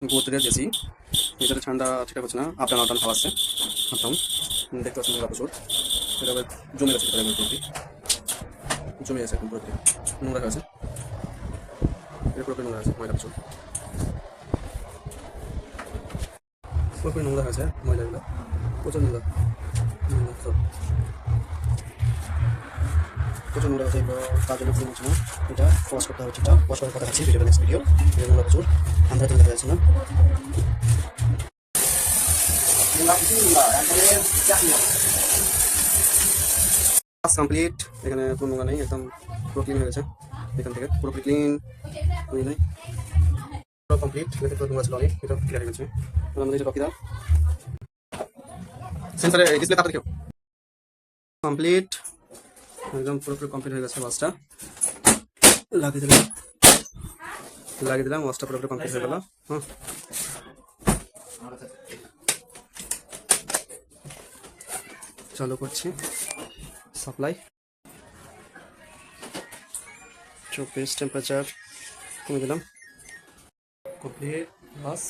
Godrej AC ভিতরে ঠান্ডা ঠিকঠাক হচ্ছে না, আপ ডাউন হাওয়া আসছে। আপ ডাউন দেখতে পাচ্ছেন নোংরা প্রচুর, এটা আবার জমে গেছে ভিতরে পুরোপুরি, জমে গেছে এখন পুরোপুরি নোংরা হয়েছে, এটা পুরোপুরি নোংরা হয়েছে, ময়লা প্রচুর, পুরোপুরি নোংরা হয়েছে ময়লাগুলো, প্রচুর নোংরা, প্রচুর নোংরা হয়েছে। এগুলো তার জন্য খুব না, এটা ওয়াশ করতে হবে, ঠিকঠাক ওয়াশ করার কথা আছে ভিডিও নেক্সট ভিডিও। এটা নোংরা প্রচুর, আমরা তো দেখা যাচ্ছে না। কমপ্লিট, এখানে কোনো নোংরা নেই, একদম পুরো ক্লিন হয়ে গেছে, এখান থেকে পুরোপুরি ক্লিন হয়ে নেই, পুরো কমপ্লিট। এখানে পুরো নোংরা ছিল অনেক, এটা ক্লিয়ার হয়ে গেছে। আমাদের এটা রকিদা সেন্সারে ডিসপ্লে তারটা দেখো কমপ্লিট, একদম পুরোপুরি কমপ্লিট হয়ে গেছে। ওয়াশটা লাগিয়ে দিলাম, ওয়াশটা পুরোপুরি কমপ্লিট হয়ে গেল। হ্যাঁ, চালু করছি সাপ্লাই, 24 টেম্পারেচার কমে দিলাম, কমপ্লিট বাস।